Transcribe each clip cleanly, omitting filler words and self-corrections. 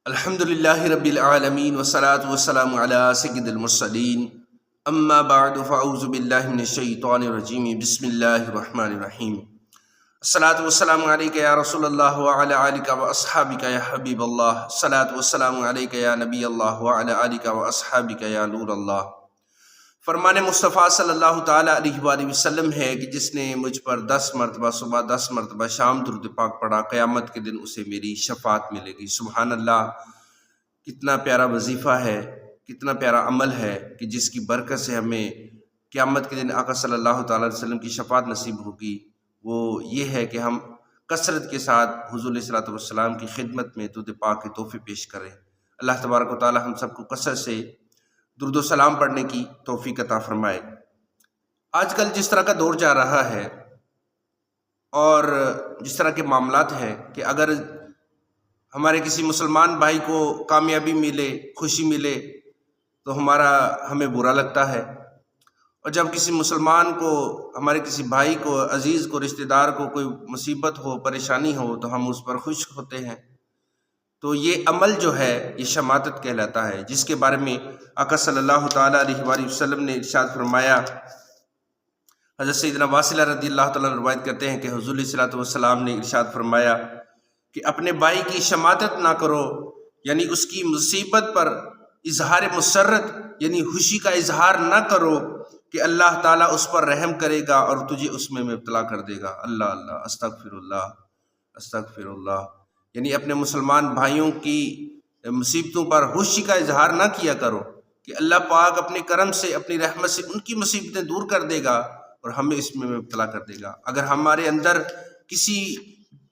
الحمد للہ رب العالمین والصلاة والسلام علی سید المرسلین اما بعد فاعوذ باللہ من الشیطان الرجیم بسم اللہ الرحمن الرحیم الصلاة والسلام علیک یا رسول اللہ وعلی آلک واصحابک یا حبیب اللہ الصلاة والسلام علیک یا نبی اللہ وعلی آلک واصحابک یا نور اللہ۔ فرمان مصطفیٰ صلی اللہ تعالیٰ علیہ وآلہ وسلم ہے کہ جس نے مجھ پر 10 مرتبہ صبح 10 مرتبہ شام درود پاک پڑھا، قیامت کے دن اسے میری شفاعت ملے گی۔ سبحان اللہ، کتنا پیارا وظیفہ ہے، کتنا پیارا عمل ہے کہ جس کی برکت سے ہمیں قیامت کے دن آقا صلی اللہ تعالیٰ علیہ وسلم کی شفاعت نصیب ہوگی۔ وہ یہ ہے کہ ہم کثرت کے ساتھ حضور علیہ الصلوۃ والسلام کی خدمت میں درود پاک کے تحفے پیش کریں۔ اللہ تبارک و تعالیٰ ہم سب کو کثرت سے درود و سلام پڑھنے کی توفیق عطا فرمائے۔ آج کل جس طرح کا دور جا رہا ہے اور جس طرح کے معاملات ہیں کہ اگر ہمارے کسی مسلمان بھائی کو کامیابی ملے، خوشی ملے تو ہمیں برا لگتا ہے، اور جب کسی مسلمان کو، ہمارے کسی بھائی کو، عزیز کو، رشتہ دار کو کوئی مصیبت ہو، پریشانی ہو تو ہم اس پر خوش ہوتے ہیں۔ تو یہ عمل جو ہے یہ شماتت کہلاتا ہے، جس کے بارے میں آقا صلی اللہ تعالیٰ علیہ وآلہ وسلم نے ارشاد فرمایا۔ حضرت سیدنا واصلہ رضی اللہ تعالیٰ روایت کرتے ہیں کہ حضور علیہ الصلوۃ والسلام نے ارشاد فرمایا کہ اپنے بھائی کی شماتت نہ کرو، یعنی اس کی مصیبت پر اظہار مسرت یعنی خوشی کا اظہار نہ کرو کہ اللہ تعالیٰ اس پر رحم کرے گا اور تجھے اس میں مبتلا کر دے گا۔ اللہ اللہ، استغفر اللہ، استغفر اللہ۔ یعنی اپنے مسلمان بھائیوں کی مصیبتوں پر خوشی کا اظہار نہ کیا کرو کہ اللہ پاک اپنے کرم سے، اپنی رحمت سے ان کی مصیبتیں دور کر دے گا اور ہمیں اس میں مبتلا کر دے گا۔ اگر ہمارے اندر کسی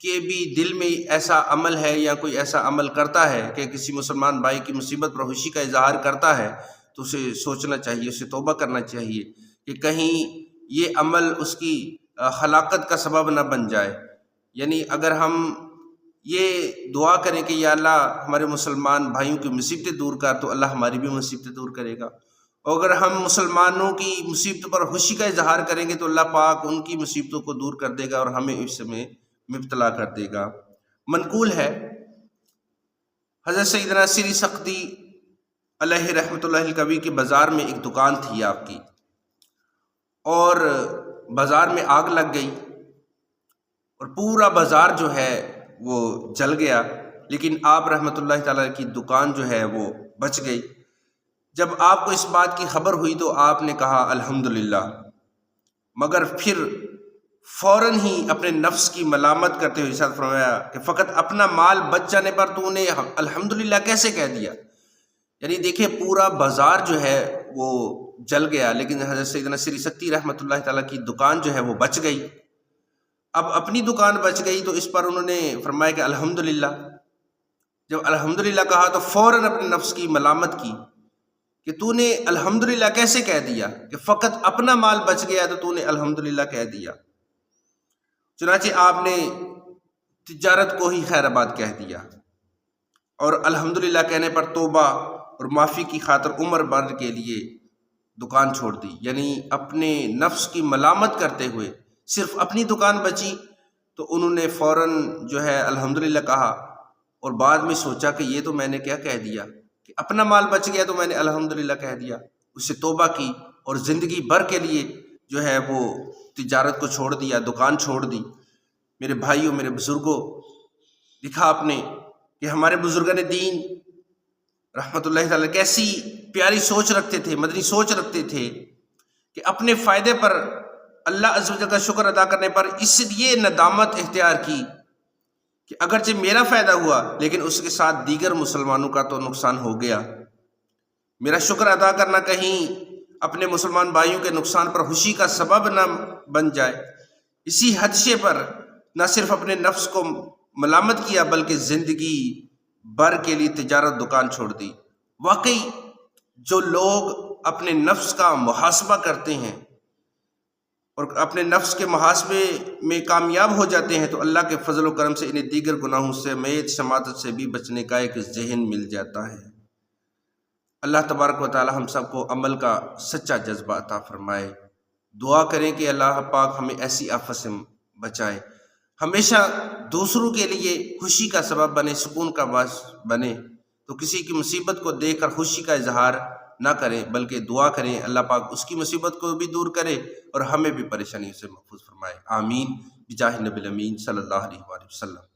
کے بھی دل میں ایسا عمل ہے یا کوئی ایسا عمل کرتا ہے کہ کسی مسلمان بھائی کی مصیبت پر خوشی کا اظہار کرتا ہے تو اسے سوچنا چاہیے، اسے توبہ کرنا چاہیے کہ کہیں یہ عمل اس کی ہلاکت کا سبب نہ بن جائے۔ یعنی اگر ہم یہ دعا کریں کہ یا اللہ ہمارے مسلمان بھائیوں کی مصیبتیں دور کر، تو اللہ ہماری بھی مصیبتیں دور کرے گا، اور اگر ہم مسلمانوں کی مصیبتوں پر خوشی کا اظہار کریں گے تو اللہ پاک ان کی مصیبتوں کو دور کر دے گا اور ہمیں اس میں مبتلا کر دے گا۔ منقول ہے حضرت سیدنا سری سختی علیہ رحمۃ اللہ الکوی کے بازار میں ایک دکان تھی آپ کی، اور بازار میں آگ لگ گئی اور پورا بازار جو ہے وہ جل گیا، لیکن آپ رحمۃ اللہ تعالیٰ کی دکان جو ہے وہ بچ گئی۔ جب آپ کو اس بات کی خبر ہوئی تو آپ نے کہا الحمدللہ، مگر پھر فوراً ہی اپنے نفس کی ملامت کرتے ہوئے ارشاد فرمایا کہ فقط اپنا مال بچ جانے پر تو نے الحمدللہ کیسے کہہ دیا؟ یعنی دیکھیں پورا بازار جو ہے وہ جل گیا، لیکن حضرت سیدنا سری سختی رحمۃ اللہ تعالیٰ کی دکان جو ہے وہ بچ گئی۔ اب اپنی دکان بچ گئی تو اس پر انہوں نے فرمایا کہ الحمدللہ۔ جب الحمدللہ کہا تو فوراً اپنے نفس کی ملامت کی کہ تو نے الحمدللہ کیسے کہہ دیا کہ فقط اپنا مال بچ گیا تو نے الحمدللہ کہہ دیا۔ چنانچہ آپ نے تجارت کو ہی خیر آباد کہہ دیا اور الحمدللہ کہنے پر توبہ اور معافی کی خاطر عمر بھر کے لیے دکان چھوڑ دی۔ یعنی اپنے نفس کی ملامت کرتے ہوئے صرف اپنی دکان بچی تو انہوں نے فوراً جو ہے الحمدللہ کہا، اور بعد میں سوچا کہ یہ تو میں نے کیا کہہ دیا کہ اپنا مال بچ گیا تو میں نے الحمدللہ کہہ دیا۔ اس سے توبہ کی اور زندگی بھر کے لیے جو ہے وہ تجارت کو چھوڑ دیا، دکان چھوڑ دی۔ میرے بھائیوں، میرے بزرگوں، دیکھا آپ نے کہ ہمارے بزرگان دین رحمۃ اللہ تعالیٰ کیسی پیاری سوچ رکھتے تھے، مدنی سوچ رکھتے تھے کہ اپنے فائدے پر اللہ عز و جل کا شکر ادا کرنے پر اس لیے ندامت اختیار کی کہ اگرچہ میرا فائدہ ہوا لیکن اس کے ساتھ دیگر مسلمانوں کا تو نقصان ہو گیا۔ میرا شکر ادا کرنا کہیں اپنے مسلمان بھائیوں کے نقصان پر خوشی کا سبب نہ بن جائے۔ اسی حدشے پر نہ صرف اپنے نفس کو ملامت کیا بلکہ زندگی بھر کے لیے تجارت دکان چھوڑ دی۔ واقعی جو لوگ اپنے نفس کا محاسبہ کرتے ہیں اور اپنے نفس کے محاسبے میں کامیاب ہو جاتے ہیں تو اللہ کے فضل و کرم سے انہیں دیگر گناہوں سے میت شماتت سے بھی بچنے کا ایک ذہن مل جاتا ہے۔ اللہ تبارک و تعالی ہم سب کو عمل کا سچا جذبہ عطا فرمائے۔ دعا کریں کہ اللہ پاک ہمیں ایسی آفت سے بچائے، ہمیشہ دوسروں کے لیے خوشی کا سبب بنے، سکون کا باعث بنے، تو کسی کی مصیبت کو دیکھ کر خوشی کا اظہار نہ کریں بلکہ دعا کریں اللہ پاک اس کی مصیبت کو بھی دور کرے اور ہمیں بھی پریشانی سے محفوظ فرمائے۔ آمین بجاہ نبی الامین صلی اللہ علیہ وآلہ وسلم۔